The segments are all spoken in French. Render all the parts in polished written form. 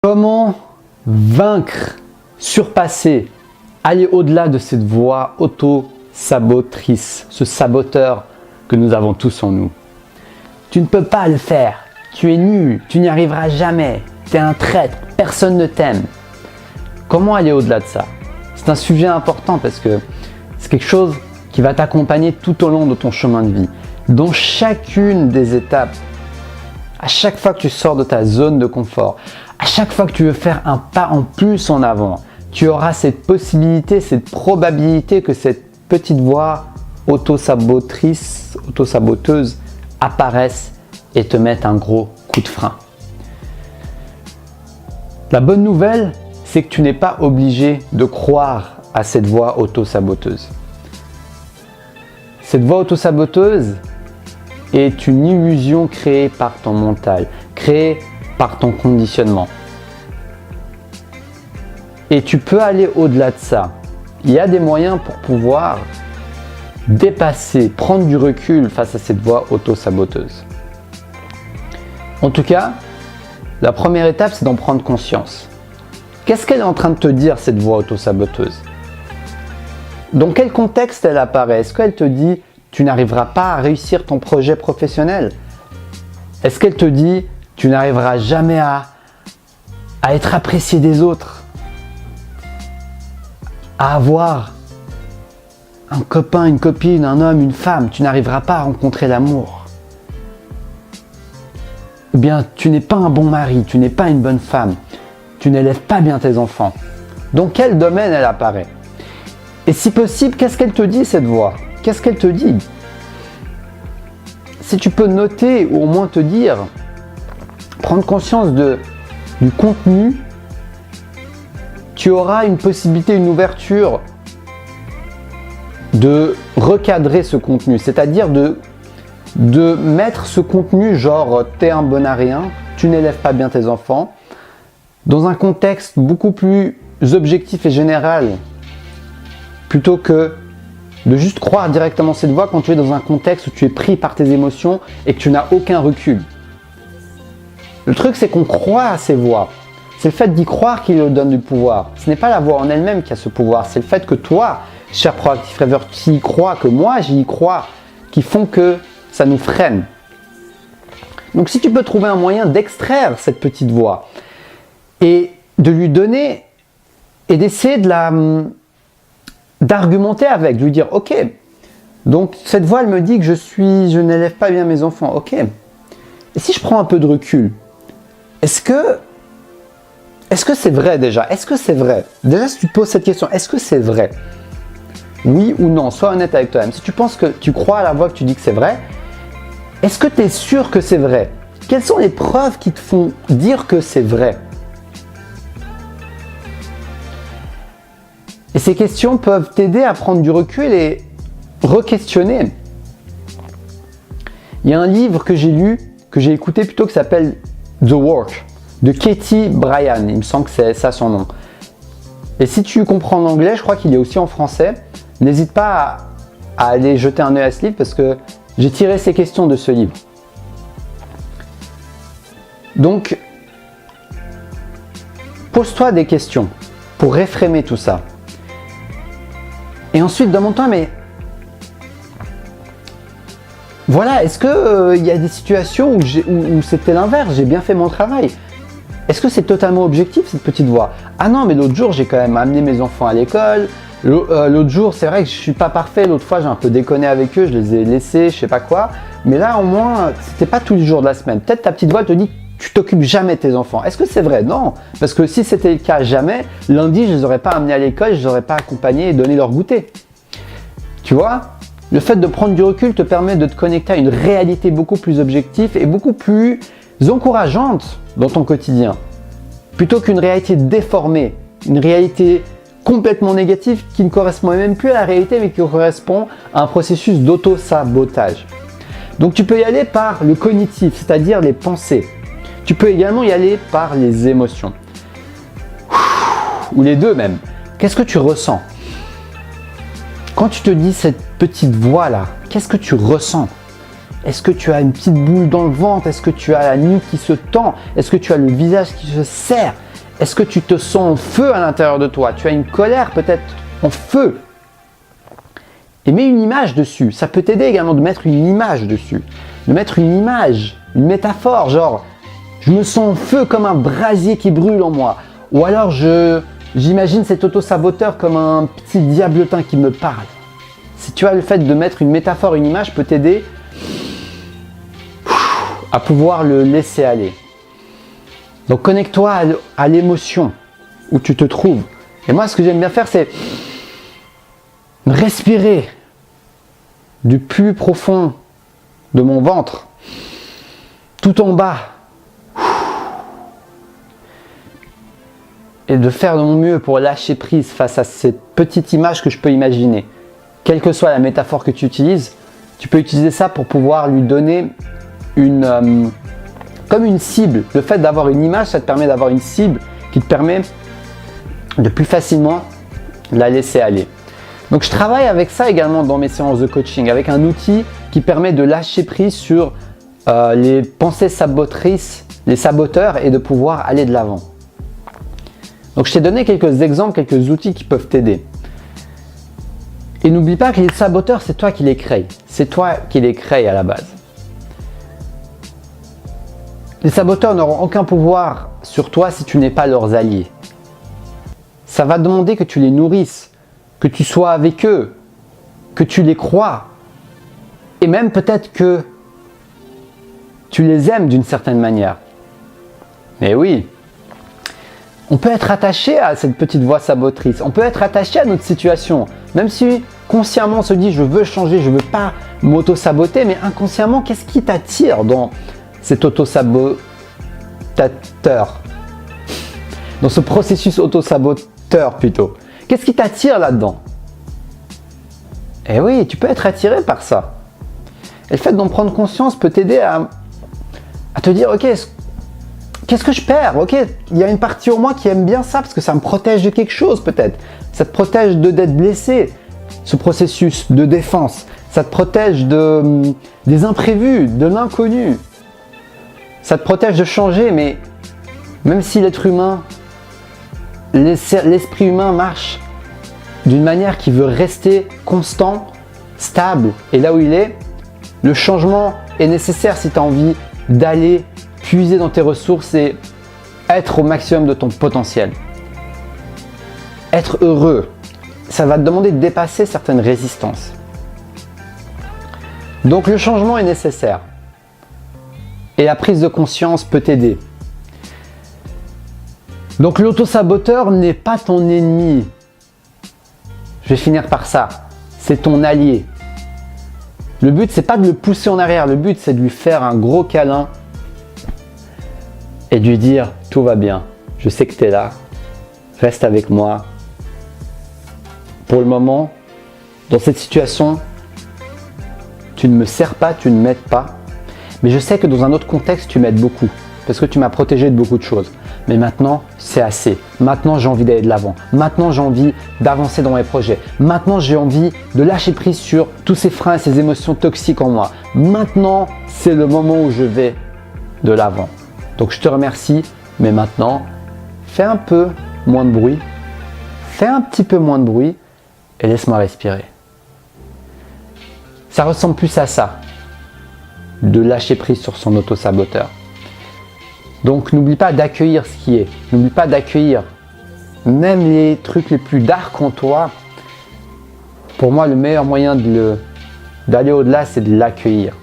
Comment vaincre, surpasser, aller au-delà de cette voix auto-sabotrice, ce saboteur que nous avons tous en nous? Tu ne peux pas le faire, tu es nul, tu n'y arriveras jamais, tu es un traître, personne ne t'aime. Comment aller au-delà de ça? C'est un sujet important parce que c'est quelque chose qui va t'accompagner tout au long de ton chemin de vie. Dans chacune des étapes, à chaque fois que tu sors de ta zone de confort, à chaque fois que tu veux faire un pas en plus en avant, tu auras cette possibilité, cette probabilité que cette petite voix auto-sabotrice, auto-saboteuse apparaisse et te mette un gros coup de frein. La bonne nouvelle, c'est que tu n'es pas obligé de croire à cette voix auto-saboteuse. Cette voix auto-saboteuse est une illusion créée par ton mental, créée par ton conditionnement. Et tu peux aller au-delà de ça. Il y a des moyens pour pouvoir dépasser, prendre du recul face à cette voix auto-saboteuse. En tout cas, la première étape, c'est d'en prendre conscience. Qu'est-ce qu'elle est en train de te dire, cette voix auto-saboteuse? Dans quel contexte elle apparaît? Est-ce qu'elle te dit « tu n'arriveras pas à réussir ton projet professionnel » Est-ce qu'elle te dit « tu n'arriveras jamais à être apprécié des autres » à avoir un copain, une copine, un homme, une femme, tu n'arriveras pas à rencontrer l'amour. Ou bien tu n'es pas un bon mari, tu n'es pas une bonne femme, tu n'élèves pas bien tes enfants. Dans quel domaine elle apparaît? Et si possible, qu'est-ce qu'elle te dit, cette voix? Qu'est-ce qu'elle te dit? Si tu peux noter ou au moins te dire, prendre conscience du contenu, tu auras une possibilité, une ouverture de recadrer ce contenu, c'est-à-dire de mettre ce contenu genre « t'es un bon à rien, tu n'élèves pas bien tes enfants » dans un contexte beaucoup plus objectif et général, plutôt que de juste croire directement cette voix quand tu es dans un contexte où tu es pris par tes émotions et que tu n'as aucun recul. Le truc, c'est qu'on croit à ces voix. C'est le fait d'y croire qui lui donne du pouvoir. Ce n'est pas la voix en elle-même qui a ce pouvoir, c'est le fait que toi, cher proactif rêveur, tu y crois, que moi j'y crois, qui font que ça nous freine. Donc si tu peux trouver un moyen d'extraire cette petite voix et de lui donner et d'essayer d'argumenter avec, de lui dire ok, donc cette voix elle me dit que je n'élève pas bien mes enfants, ok. Et si je prends un peu de recul, est-ce que c'est vrai déjà? Est-ce que c'est vrai? Déjà, si tu te poses cette question, est-ce que c'est vrai? Oui ou non? Sois honnête avec toi-même. Si tu penses que tu crois à la voix que tu dis que c'est vrai, est-ce que tu es sûr que c'est vrai? Quelles sont les preuves qui te font dire que c'est vrai? Et ces questions peuvent t'aider à prendre du recul et re-questionner. Il y a un livre que j'ai lu, que j'ai écouté plutôt, qui s'appelle The Work, de Katie Bryan, il me semble que c'est ça son nom. Et si tu comprends l'anglais, je crois qu'il est aussi en français. N'hésite pas à aller jeter un œil à ce livre parce que j'ai tiré ces questions de ce livre. Donc, pose-toi des questions pour réfrémer tout ça. Et ensuite, demande-toi, mais voilà, est-ce qu'il y a des situations où c'était l'inverse, j'ai bien fait mon travail? Est-ce que c'est totalement objectif, cette petite voix? Ah non, mais l'autre jour, j'ai quand même amené mes enfants à l'école. L'autre jour, c'est vrai que je ne suis pas parfait. L'autre fois, j'ai un peu déconné avec eux, je les ai laissés, je sais pas quoi. Mais là, au moins, c'était pas tous les jours de la semaine. Peut-être ta petite voix te dit que tu t'occupes jamais de tes enfants. Est-ce que c'est vrai? Non. Parce que si c'était le cas jamais, lundi, je les aurais pas amenés à l'école, je les aurais pas accompagnés et donné leur goûter. Tu vois? Le fait de prendre du recul te permet de te connecter à une réalité beaucoup plus objective et beaucoup plus encourageante dans ton quotidien, plutôt qu'une réalité déformée, une réalité complètement négative qui ne correspond même plus à la réalité mais qui correspond à un processus d'auto-sabotage. Donc tu peux y aller par le cognitif, c'est-à-dire les pensées. Tu peux également y aller par les émotions, ou les deux même. Qu'est-ce que tu ressens? Quand tu te dis cette petite voix là, qu'est-ce que tu ressens? Est-ce que tu as une petite boule dans le ventre? Est-ce que tu as la nuque qui se tend? Est-ce que tu as le visage qui se serre? Est-ce que tu te sens en feu à l'intérieur de toi? Tu as une colère peut-être en feu. Et mets une image dessus. Ça peut t'aider également de mettre une image dessus. De mettre une image, une métaphore, genre je me sens en feu comme un brasier qui brûle en moi. Ou alors j'imagine cet auto-saboteur comme un petit diablotin qui me parle. Si tu as le fait de mettre une métaphore, une image peut t'aider à pouvoir le laisser aller. Donc connecte-toi à l'émotion où tu te trouves. Et moi ce que j'aime bien faire c'est respirer du plus profond de mon ventre, tout en bas. Et de faire de mon mieux pour lâcher prise face à cette petite image que je peux imaginer. Quelle que soit la métaphore que tu utilises, tu peux utiliser ça pour pouvoir lui donner comme une cible. Le fait d'avoir une image, ça te permet d'avoir une cible qui te permet de plus facilement la laisser aller. Donc je travaille avec ça également dans mes séances de coaching, avec un outil qui permet de lâcher prise sur les pensées sabotrices, les saboteurs et de pouvoir aller de l'avant. Donc je t'ai donné quelques exemples, quelques outils qui peuvent t'aider. Et n'oublie pas que les saboteurs, c'est toi qui les crées. C'est toi qui les crées à la base. Les saboteurs n'auront aucun pouvoir sur toi si tu n'es pas leurs alliés. Ça va demander que tu les nourrisses, que tu sois avec eux, que tu les crois. Et même peut-être que tu les aimes d'une certaine manière. Mais oui, on peut être attaché à cette petite voix sabotrice, on peut être attaché à notre situation, même si consciemment on se dit je veux changer, je ne veux pas m'auto-saboter, mais inconsciemment, qu'est-ce qui t'attire dans cet auto-sabotateur, dans ce processus auto-saboteur plutôt? Qu'est-ce qui t'attire là-dedans? Eh oui, tu peux être attiré par ça. Et le fait d'en prendre conscience peut t'aider à te dire ok, qu'est-ce que je perds? Ok, il y a une partie en moi qui aime bien ça parce que ça me protège de quelque chose peut-être. Ça te protège d'être blessé, ce processus de défense. Ça te protège des imprévus, de l'inconnu. Ça te protège de changer, mais même si l'être humain, l'esprit humain marche d'une manière qui veut rester constant, stable et là où il est, le changement est nécessaire si tu as envie d'aller puiser dans tes ressources et être au maximum de ton potentiel. Être heureux, ça va te demander de dépasser certaines résistances. Donc le changement est nécessaire. Et la prise de conscience peut t'aider. Donc l'auto-saboteur n'est pas ton ennemi. Je vais finir par ça. C'est ton allié. Le but, c'est pas de le pousser en arrière. Le but, c'est de lui faire un gros câlin et de lui dire tout va bien. Je sais que tu es là. Reste avec moi. Pour le moment, dans cette situation, tu ne me sers pas, tu ne m'aides pas. Mais je sais que dans un autre contexte, tu m'aides beaucoup. Parce que tu m'as protégé de beaucoup de choses. Mais maintenant, c'est assez. Maintenant, j'ai envie d'aller de l'avant. Maintenant, j'ai envie d'avancer dans mes projets. Maintenant, j'ai envie de lâcher prise sur tous ces freins et ces émotions toxiques en moi. Maintenant, c'est le moment où je vais de l'avant. Donc, je te remercie. Mais maintenant, fais un peu moins de bruit. Fais un petit peu moins de bruit et laisse-moi respirer. Ça ressemble plus à ça, de lâcher prise sur son auto-saboteur. Donc n'oublie pas d'accueillir ce qui est. N'oublie pas d'accueillir même les trucs les plus dark en toi. Pour moi, le meilleur moyen d'aller au-delà, c'est de l'accueillir.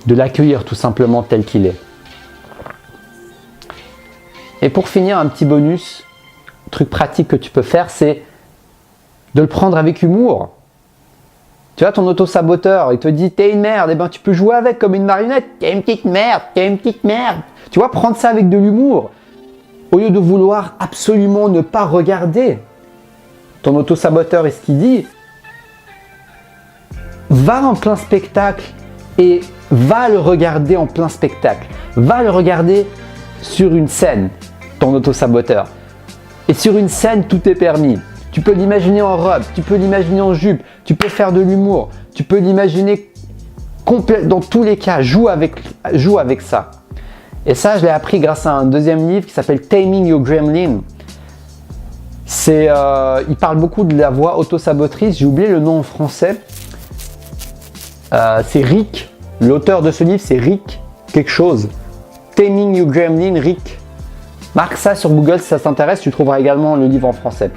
De l'accueillir tout simplement tel qu'il est. Et pour finir, un petit bonus, truc pratique que tu peux faire, c'est de le prendre avec humour. Tu vois, ton auto-saboteur, il te dit t'es une merde, et ben tu peux jouer avec comme une marionnette. T'es une petite merde, t'es une petite merde. Tu vois, prendre ça avec de l'humour. Au lieu de vouloir absolument ne pas regarder ton auto-saboteur et ce qu'il dit, va en plein spectacle et va le regarder en plein spectacle. Va le regarder sur une scène, ton auto-saboteur. Et sur une scène, tout est permis. Tu peux l'imaginer en robe, tu peux l'imaginer en jupe, tu peux faire de l'humour, tu peux l'imaginer dans tous les cas, joue avec ça. Et ça, je l'ai appris grâce à un deuxième livre qui s'appelle Taming Your Gremlin. Il parle beaucoup de la voix auto-sabotrice. J'ai oublié le nom en français. C'est Rick. L'auteur de ce livre, c'est Rick quelque chose. Taming Your Gremlin, Rick. Marque ça sur Google si ça t'intéresse. Tu trouveras également le livre en français.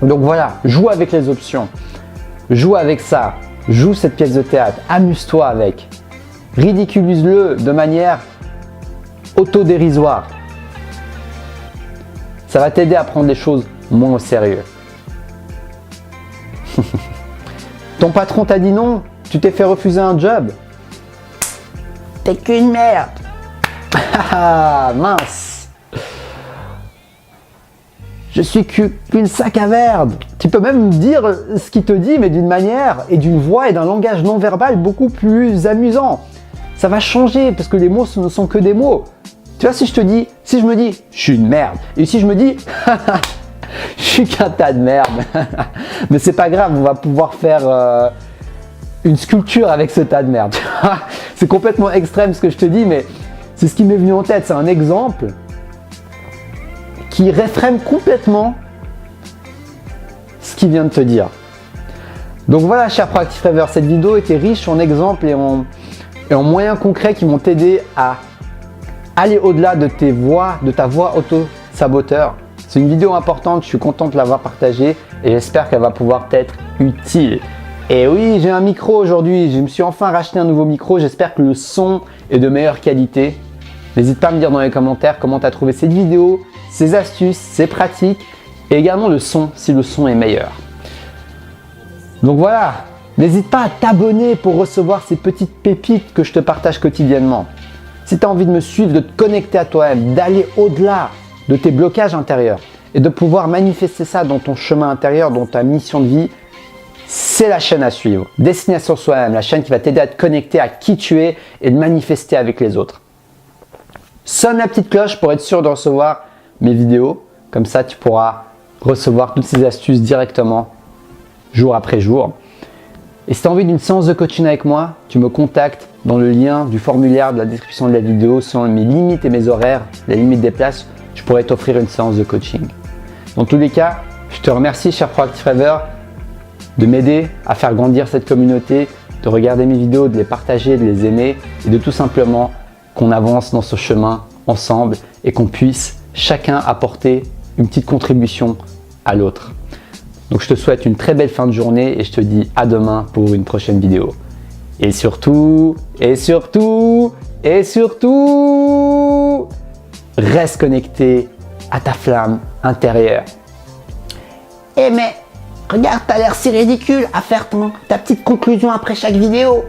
Donc voilà, joue avec les options. Joue avec ça. Joue cette pièce de théâtre. Amuse-toi avec. Ridiculise-le de manière autodérisoire. Ça va t'aider à prendre les choses moins au sérieux. Ton patron t'a dit non, tu t'es fait refuser un job. T'es qu'une merde. Mince. Je suis qu'une sac à merde. Tu peux même dire ce qu'il te dit, mais d'une manière et d'une voix et d'un langage non verbal beaucoup plus amusant. Ça va changer parce que les mots ce ne sont que des mots. Tu vois, si je me dis, je suis une merde, et si je me dis, je suis qu'un tas de merde, mais c'est pas grave, on va pouvoir faire une sculpture avec ce tas de merde. C'est complètement extrême ce que je te dis, mais c'est ce qui m'est venu en tête. C'est un exemple qui réfrène complètement ce qu'il vient de te dire. Donc voilà, cher Proactive Rêveur, cette vidéo était riche en exemples et en moyens concrets qui m'ont aidé à aller au-delà de ta voix auto-saboteur. C'est une vidéo importante, je suis content de l'avoir partagée et j'espère qu'elle va pouvoir t'être utile. Et oui, j'ai un micro aujourd'hui, je me suis enfin racheté un nouveau micro, j'espère que le son est de meilleure qualité. N'hésite pas à me dire dans les commentaires comment tu as trouvé cette vidéo, ses astuces, ses pratiques et également le son, si le son est meilleur. Donc voilà, n'hésite pas à t'abonner pour recevoir ces petites pépites que je te partage quotidiennement. Si tu as envie de me suivre, de te connecter à toi-même, d'aller au-delà de tes blocages intérieurs et de pouvoir manifester ça dans ton chemin intérieur, dans ta mission de vie, c'est la chaîne à suivre. Destination Soi-même, la chaîne qui va t'aider à te connecter à qui tu es et de manifester avec les autres. Sonne la petite cloche pour être sûr de recevoir mes vidéos. Comme ça, tu pourras recevoir toutes ces astuces directement, jour après jour. Et si tu as envie d'une séance de coaching avec moi, tu me contactes dans le lien du formulaire de la description de la vidéo. Selon mes limites et mes horaires, les limites des places, je pourrais t'offrir une séance de coaching. Dans tous les cas, je te remercie, cher Proactive Rêveur, de m'aider à faire grandir cette communauté, de regarder mes vidéos, de les partager, de les aimer et de tout simplement qu'on avance dans ce chemin ensemble et qu'on puisse chacun apporter une petite contribution à l'autre. Donc je te souhaite une très belle fin de journée et je te dis à demain pour une prochaine vidéo. Et surtout, reste connecté à ta flamme intérieure. Eh mais, regarde, t'as l'air si ridicule à faire ta petite conclusion après chaque vidéo.